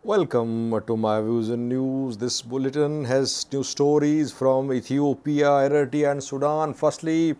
Welcome to my views and news. This bulletin has new stories from Ethiopia, Eritrea, and Sudan. Firstly,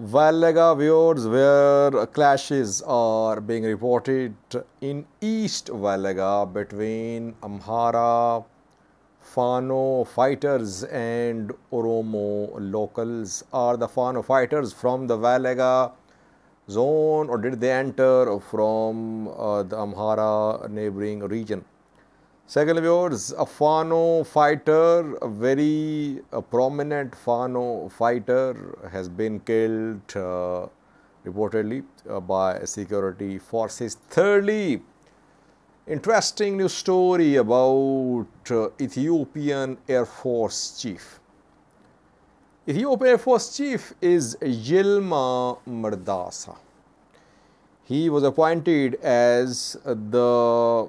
Wellega viewers, where clashes are being reported in East Wellega between Amhara, Fano fighters and Oromo locals. Are the Fano fighters from the Wellega zone, or did they enter from the Amhara neighboring region? Second, viewers, a Fano fighter, a very prominent Fano fighter, has been killed reportedly by security forces. Thirdly, interesting news story about Ethiopian Air Force Chief. Ethiopian Air Force Chief is Yilma Merdasa. He was appointed as the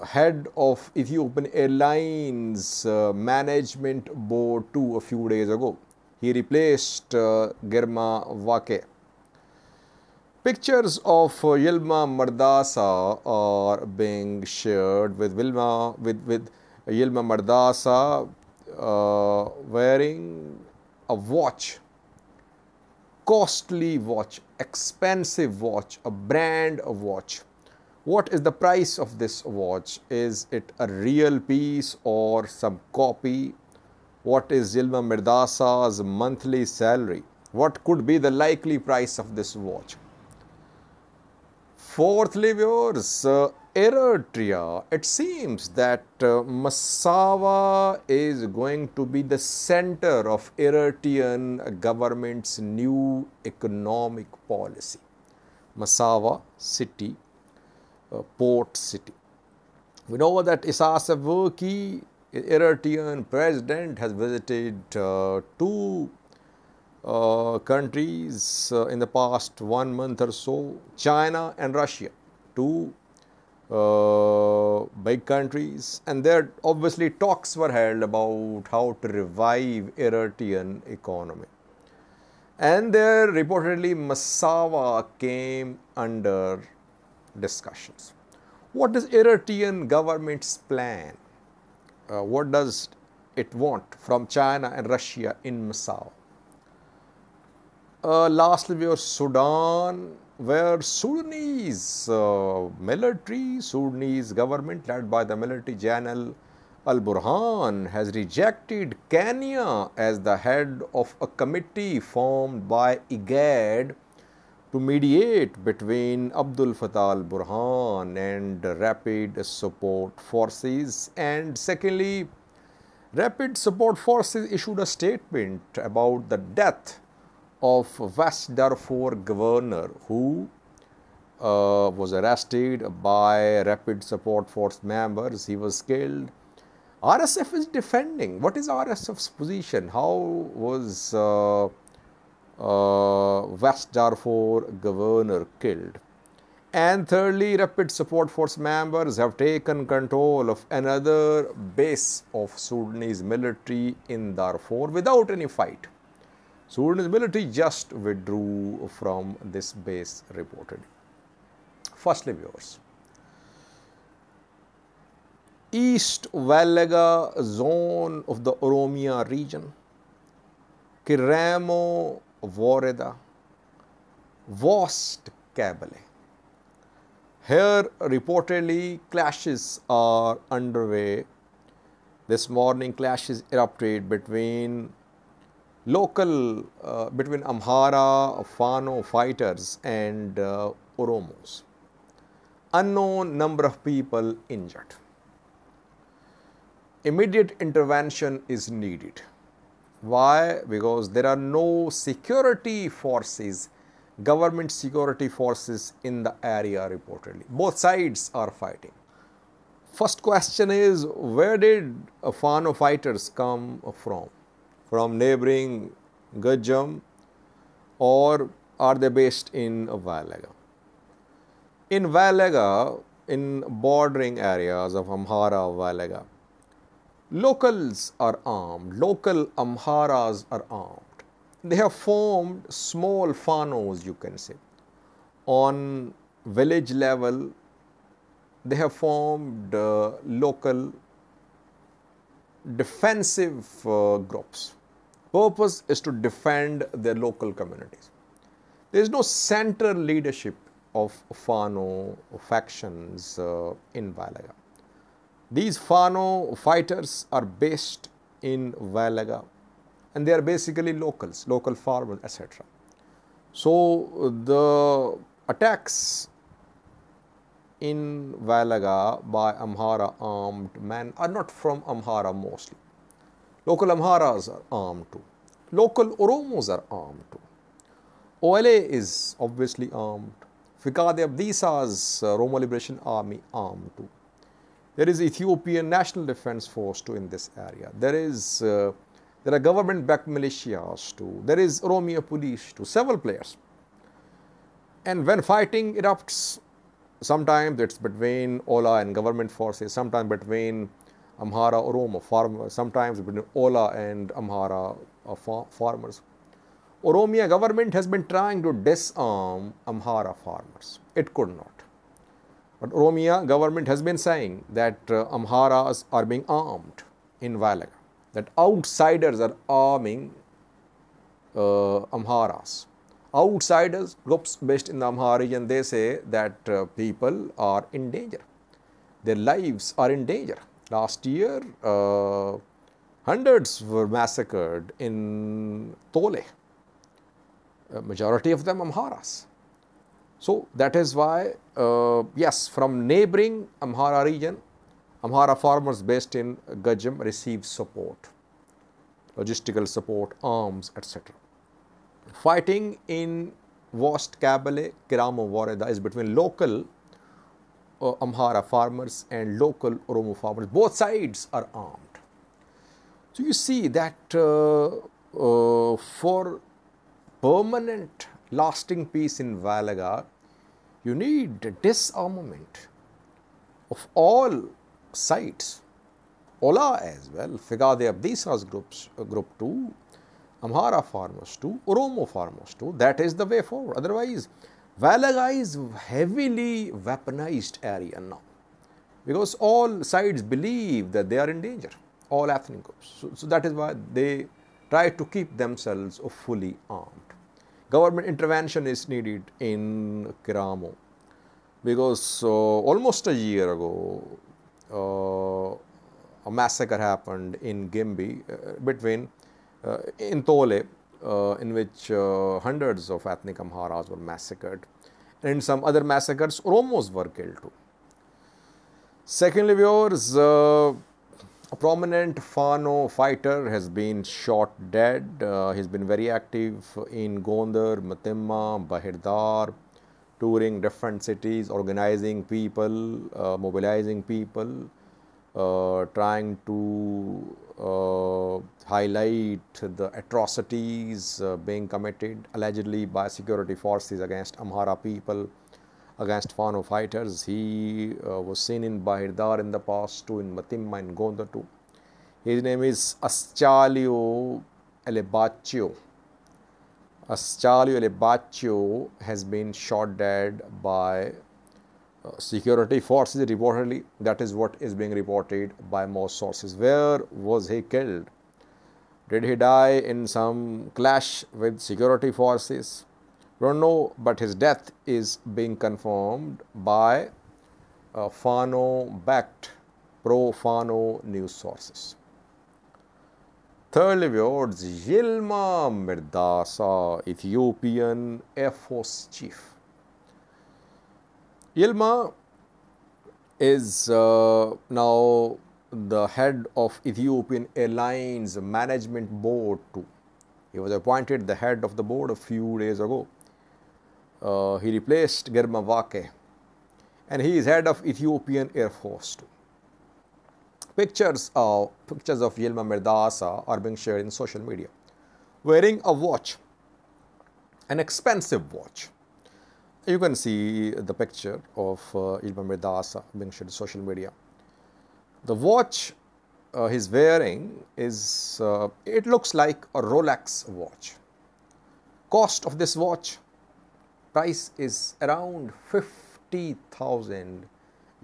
head of Ethiopian Airlines Management Board a few days ago. He replaced Girma Wake. Pictures of Yilma Merdasa are being shared with Yilma Merdasa wearing a watch, costly watch, expensive watch, a brand of watch. What is the price of this watch? Is it a real piece or some copy? What is Yilma Merdasa's monthly salary? What could be the likely price of this watch? Fourthly, viewers, Eritrea. It seems that Massawa is going to be the center of Eritrean government's new economic policy. Massawa city, port city. We know that Isaias Afwerki, Eritrean President, has visited two countries in the past 1 month or so, China and Russia, two big countries, and there obviously talks were held about how to revive Eritrean economy. And there reportedly Massawa came under discussions. What is Eritrean government's plan? What does it want from China and Russia in Massawa? Lastly, we have Sudan, where Sudanese military, Sudanese government led by the military general Al-Burhan has rejected Kenya as the head of a committee formed by IGAD to mediate between Abdul Fattah al-Burhan and Rapid Support Forces. And secondly, Rapid Support Forces issued a statement about the death of West Darfur governor who was arrested by Rapid Support Force members. He was killed. RSF is defending. What is RSF's position? How was West Darfur governor killed? And thirdly, Rapid Support Force members have taken control of another base of Sudanese military in Darfur without any fight. Sudanese military just withdrew from this base reportedly. Firstly, viewers, East Wellega zone of the Oromia region, Kiremo Woreda, Vast Kabale. Here reportedly clashes are underway. This morning clashes erupted between between Amhara, Fano fighters and Oromos. Unknown number of people injured. Immediate intervention is needed. Why? Because there are no security forces, government security forces in the area reportedly. Both sides are fighting. First question is, where did Fano fighters come from? From neighboring Gajam, or are they based in Wellega? In Wellega, in bordering areas of Amhara, Wellega, locals are armed, local Amharas are armed. They have formed small Fanos, you can say. On village level, they have formed local defensive groups. Purpose is to defend their local communities. There is no central leadership of Fano factions in Wellega. These Fano fighters are based in Wellega, and they are basically locals, local farmers, etc. So the attacks in Wellega by Amhara armed men are not from Amhara mostly. Local Amharas are armed too. Local Oromos are armed too. OLA is obviously armed. Fikade Abdisa's Oromo Liberation Army armed too. There is Ethiopian National Defense Force too in this area. There are government-backed militias too. There is Oromia Police too. Several players. And when fighting erupts, sometimes it's between Ola and government forces, sometimes between Amhara Oromo farmers, sometimes between Ola and Amhara farmers. Oromia government has been trying to disarm Amhara farmers. It could not. But Oromia government has been saying that Amharas are being armed in Wellega, that outsiders are arming Amharas. Outsiders, groups based in the Amhara region, they say that people are in danger. Their lives are in danger. Last year, hundreds were massacred in Tole. Majority of them Amharas. So that is why, yes, from neighboring Amhara region, Amhara farmers based in Gajam receive support, logistical support, arms, etc. Fighting in West Kabale, Kiramo, Wareda is between local Amhara farmers and local Oromo farmers. Both sides are armed. So you see that for permanent lasting peace in Wellega, you need disarmament of all sides. Ola as well, Fikade Abdisa's group too, Amhara farmers too, Oromo farmers too. That is the way forward. Otherwise, Wellega is heavily weaponized area now, because all sides believe that they are in danger, all ethnic groups. So that is why they try to keep themselves fully armed. Government intervention is needed in Kiramo, because almost a year ago, a massacre happened in Gimbi in Tole, in which hundreds of ethnic Amharas were massacred. And in some other massacres, Oromos were killed too. Secondly, viewers, a prominent Fano fighter has been shot dead. He's been very active in Gondar, Matimma, Bahirdar, touring different cities, organizing people, mobilizing people, trying to highlight the atrocities being committed allegedly by security forces against Amhara people, against Fano fighters. He was seen in Bahirdar in the past too, in Matimma, in Gondar too. His name is Ascalio Elebaccio. Ascalio Elebaccio has been shot dead by security forces reportedly. That is what is being reported by most sources. Where was he killed? Did he die in some clash with security forces? We don't know, but his death is being confirmed by Fano-backed pro-Fano news sources. Thirdly, viewers, Yilma Merdasa, Ethiopian Air Force Chief. Yilma is now the head of Ethiopian Airlines Management Board too. He was appointed the head of the board a few days ago. He replaced Germa Wake, and he is head of Ethiopian Air Force too. Pictures of Yilma Merdasa are being shared in social media, wearing a watch, an expensive watch. You can see the picture of Yilma Merdasa being shared in social media. The watch he's wearing is, it looks like a Rolex watch. Cost of this watch, price is around 50,000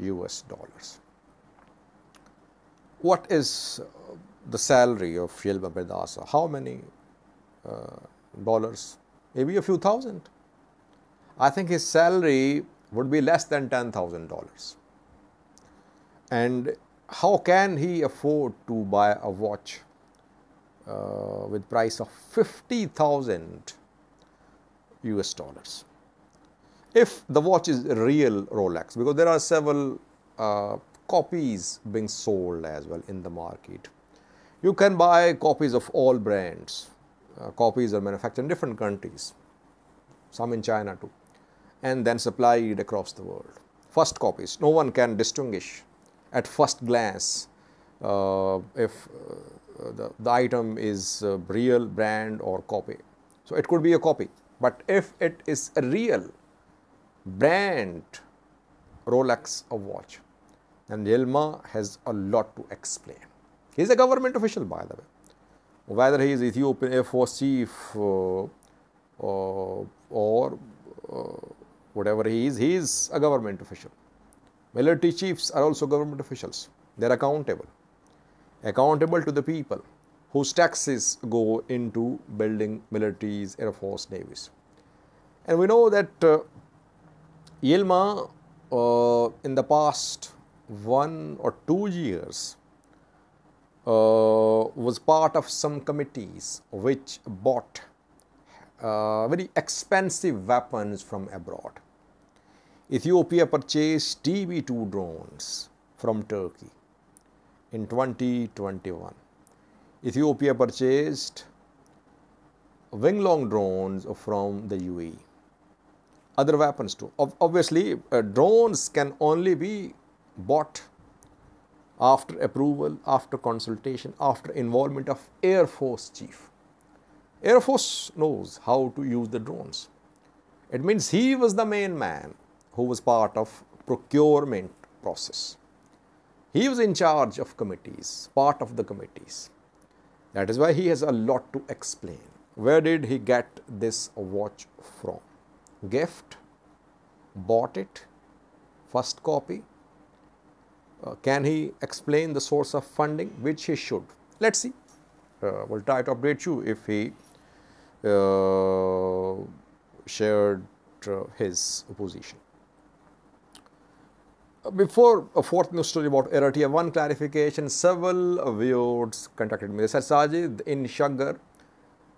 US dollars. What is the salary of Yilma Merdasa? How many dollars? Maybe a few thousand. I think his salary would be less than $10,000. And how can he afford to buy a watch with price of 50,000 US dollars? If the watch is a real Rolex, because there are several copies being sold as well in the market. You can buy copies of all brands. Copies are manufactured in different countries, some in China too, and then supplied across the world. First copies, no one can distinguish at first glance if the item is a real brand or copy. So it could be a copy, but if it is a real brand Rolex watch, then Yilma has a lot to explain. He is a government official, by the way. Whether he is Ethiopian Air Force chief or whatever he is a government official. Military chiefs are also government officials. They are accountable to the people whose taxes go into building militaries, air force, navies. And we know that Yilma in the past 1 or 2 years was part of some committees which bought very expensive weapons from abroad. Ethiopia purchased TB2 drones from Turkey in 2021. Ethiopia purchased wing-long drones from the UAE. Other weapons too. Obviously, drones can only be bought after approval, after consultation, after involvement of Air Force chief. Air Force knows how to use the drones. It means he was the main man who was part of procurement process. He was in charge of committees, part of the committees. That is why he has a lot to explain. Where did he get this watch from? Gift? Bought it? First copy? Can he explain the source of funding? Which he should. Let's see. We'll try to update you if he shared his position. Before a fourth news story about Eritrea, one clarification. Several viewers contacted me. They said, Sajid, in Shaggar,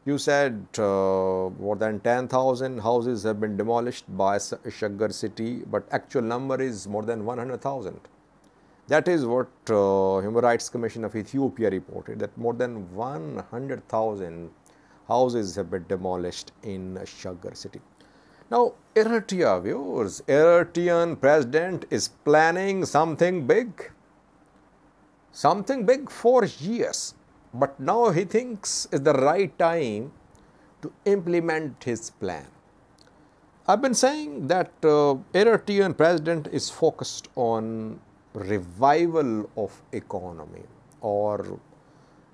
you said more than 10,000 houses have been demolished by Shaggar city, but actual number is more than 100,000. That is what Human Rights Commission of Ethiopia reported, that more than 100,000 houses have been demolished in Shaggar city. Now, Eritrea viewers, Eritrean President is planning something big for years. But now he thinks it's the right time to implement his plan. I've been saying that Eritrean President is focused on revival of economy or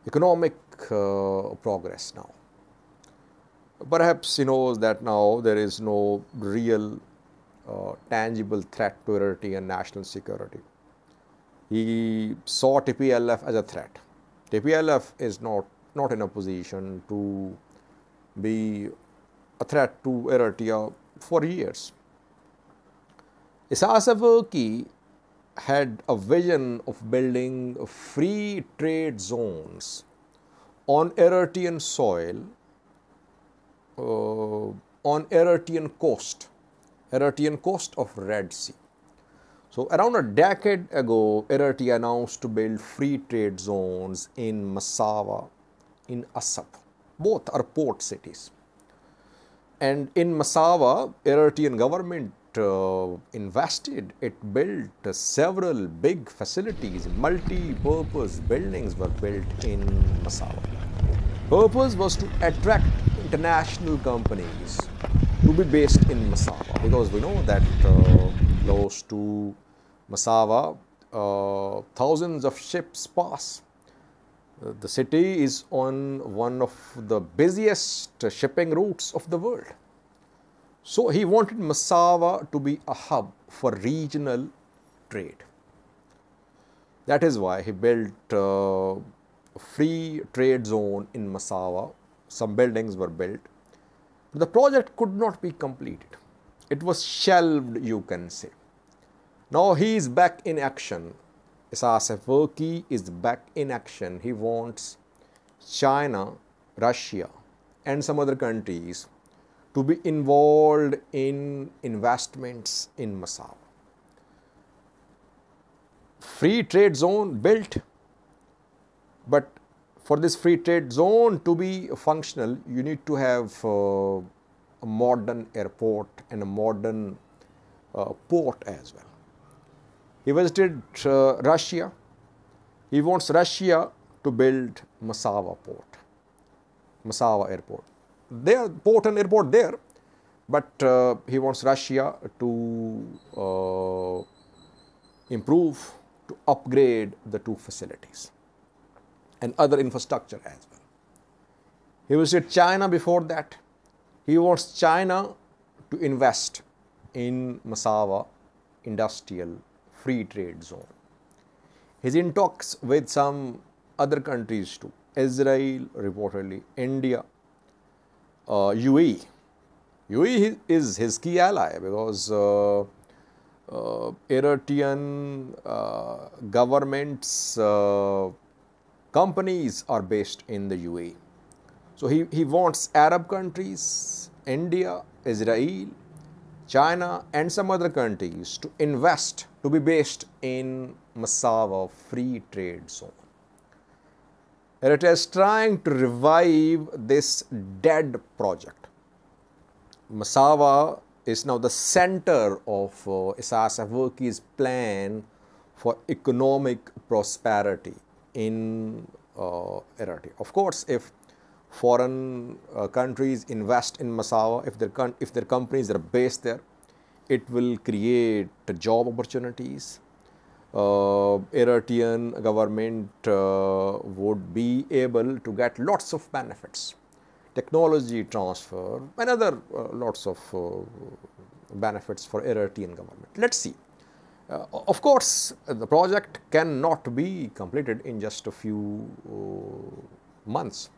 economic progress now. Perhaps he knows that now there is no real tangible threat to Eritrean national security. He saw TPLF as a threat. TPLF is not in a position to be a threat to Eritrea for years. Isaias Afwerki had a vision of building free trade zones on Eritrean soil, on Eritrean coast of Red Sea. So around a decade ago, Eritrea announced to build free trade zones in Massawa, in Assab. Both are port cities. And in Massawa, Eritrean government invested. It built several big facilities, multi-purpose buildings were built in Massawa. Purpose was to attract international companies to be based in Massawa, because we know that close to Massawa, thousands of ships pass. The city is on one of the busiest shipping routes of the world. So he wanted Massawa to be a hub for regional trade. That is why he built a free trade zone in Massawa. Some buildings were built. The project could not be completed. It was shelved, you can say. Now he is back in action. Isaias Afwerki is back in action. He wants China, Russia, and some other countries to be involved in investments in Massawa. Free trade zone built, but for this free trade zone to be functional, you need to have a modern airport and a modern port as well. He visited Russia. He wants Russia to build Massawa port, Massawa airport. There, port and airport there, but he wants Russia to improve, to upgrade the two facilities and other infrastructure as well. He visited China before that. He wants China to invest in Massawa industrial free trade zone. He's in talks with some other countries too. Israel, reportedly, India, UAE. UAE is his key ally because Eritrean government's companies are based in the UAE. So he wants Arab countries, India, Israel, China and some other countries to invest, to be based in Massawa free trade zone. Eritrea is trying to revive this dead project. Massawa is now the center of Isaias Afwerki's plan for economic prosperity in Eritrea. Of course, if foreign countries invest in Massawa, if their companies are based there, it will create job opportunities. Eritrean government would be able to get lots of benefits, technology transfer and other lots of benefits for Eritrean government. Let's see. Of course, the project cannot be completed in just a few months,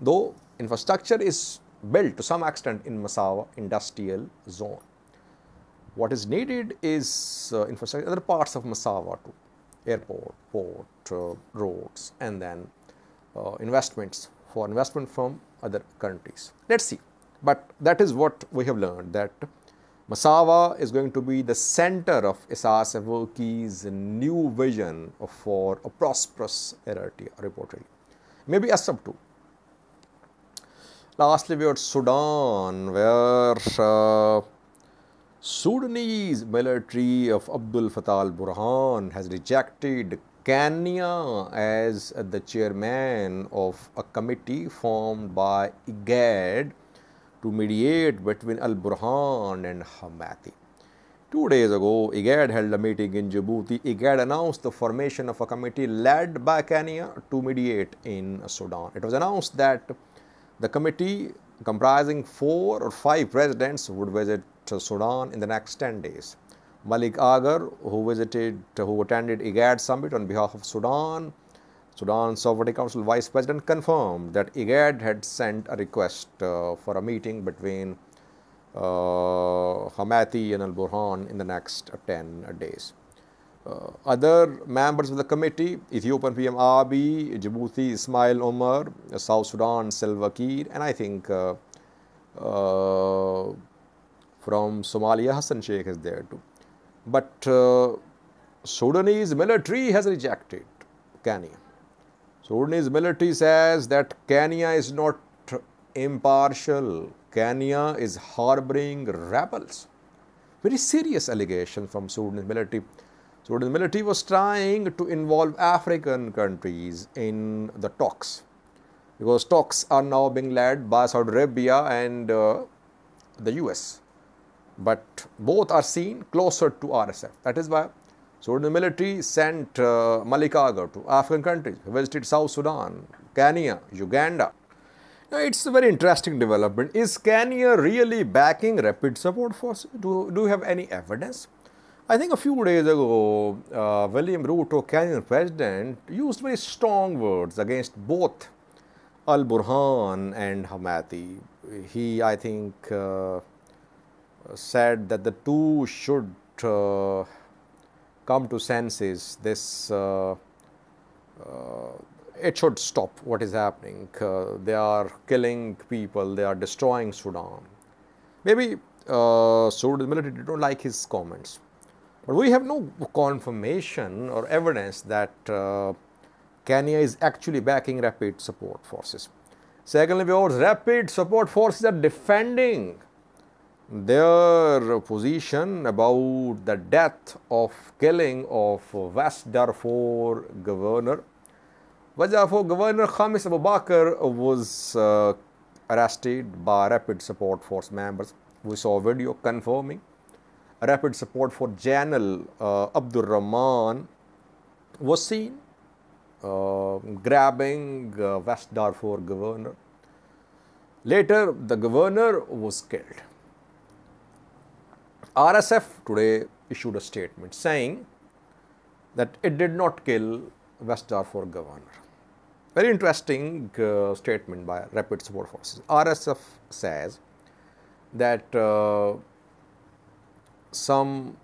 though infrastructure is built to some extent in Massawa industrial zone. What is needed is infrastructure in other parts of Massawa too, airport, port, roads, and then investment from other countries. Let's see. But that is what we have learned, that Massawa is going to be the center of Isaias Afwerki's new vision for a prosperous Eritrea, reportedly. Maybe Assam too. Lastly, we are Sudan, where Sudanese military of Abdel Fattah al-Burhan has rejected Kenya as the chairman of a committee formed by IGAD to mediate between al-Burhan and Hamati. 2 days ago, IGAD held a meeting in Djibouti. IGAD announced the formation of a committee led by Kenya to mediate in Sudan. It was announced that the committee, comprising 4 or 5 presidents, would visit Sudan in the next 10 days. Malik Agar, who attended IGAD summit on behalf of Sudan Sovereignty Council Vice President, confirmed that IGAD had sent a request for a meeting between Hamati and al-Burhan in the next 10 days. Other members of the committee: Ethiopian PM Abiy, Djibouti Ismail Omar, South Sudan Salva Kiir, and I think from Somalia Hassan Sheikh is there too. But Sudanese military has rejected Kenya. Sudanese military says that Kenya is not impartial. Kenya is harboring rebels. Very serious allegation from Sudanese military. Sudanese military was trying to involve African countries in the talks, because talks are now being led by Saudi Arabia and the US. But both are seen closer to RSF. That is why Sudan military sent Malik Agar to African countries, visited South Sudan, Kenya, Uganda. Now, it's a very interesting development. Is Kenya really backing rapid support forces? Do you have any evidence? I think a few days ago, William Ruto, Kenyan president, used very strong words against both Al-Burhan and Hamati. He, I think, said that the two should come to senses. It should stop what is happening. They are killing people, they are destroying Sudan. Maybe Sudan's military did not like his comments. But we have no confirmation or evidence that Kenya is actually backing rapid support forces. Secondly, viewers, rapid support forces are defending their position about the death of killing of West Darfur governor. West Darfur governor Khamis Abu Bakr was arrested by rapid support force members. We saw a video confirming. Rapid support for General Abdul Rahman was seen grabbing West Darfur governor. Later, the governor was killed. RSF today issued a statement saying that it did not kill West Darfur governor. Very interesting statement by rapid support forces. RSF says that some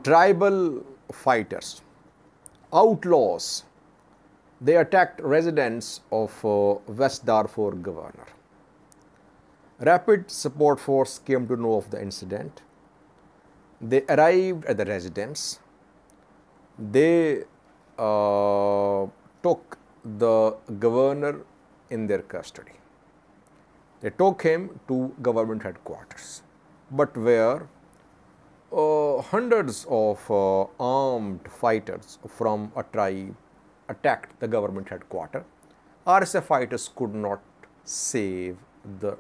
tribal fighters, outlaws, they attacked residents of West Darfur governor. Rapid support force came to know of the incident. They arrived at the residence. They took the governor in their custody. They took him to government headquarters, but where hundreds of armed fighters from a tribe attacked the government headquarters. RSF fighters could not save the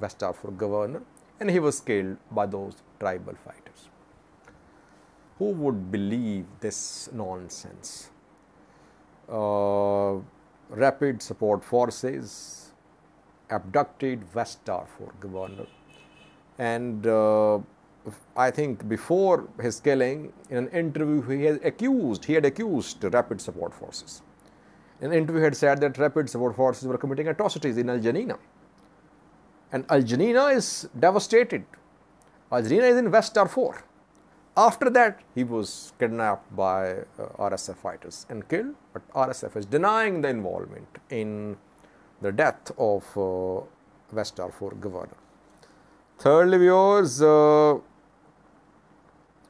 West Darfur governor, and he was killed by those tribal fighters. Who would believe this nonsense? Rapid support forces abducted West Darfur governor, and I think before his killing, in an interview, he had accused rapid support forces. In an interview, he had said that rapid support forces were committing atrocities in Al Janina. And Al Janina is devastated. Al Janina is in West Darfur. After that, he was kidnapped by RSF fighters and killed, but RSF is denying the involvement in the death of West Darfur governor. Thirdly, viewers,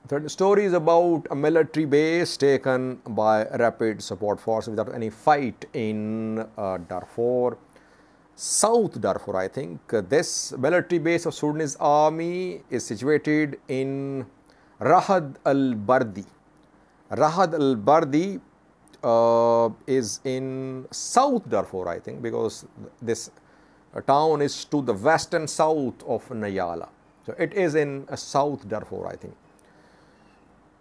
third story is about a military base taken by rapid support force without any fight in Darfur, South Darfur. I think this military base of Sudanese army is situated in Rahad al-Bardi. Rahad al-Bardi is in South Darfur, I think, because this town is to the west and south of Nayala. So it is in South Darfur, I think.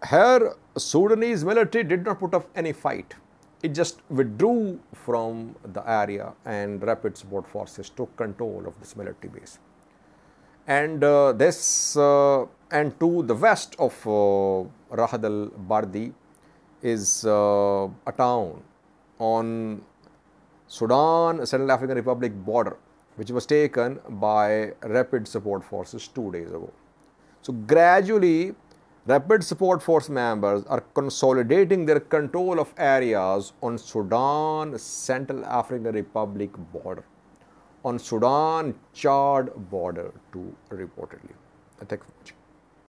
Here, Sudanese military did not put up any fight. It just withdrew from the area, and rapid support forces took control of this military base. And and to the west of Rahad al-Bardi is a town on Sudan, Central African Republic border, which was taken by rapid support forces 2 days ago. So gradually, rapid support force members are consolidating their control of areas on Sudan, Central African Republic border, on Sudan, Chad border too, reportedly. Thank you for watching.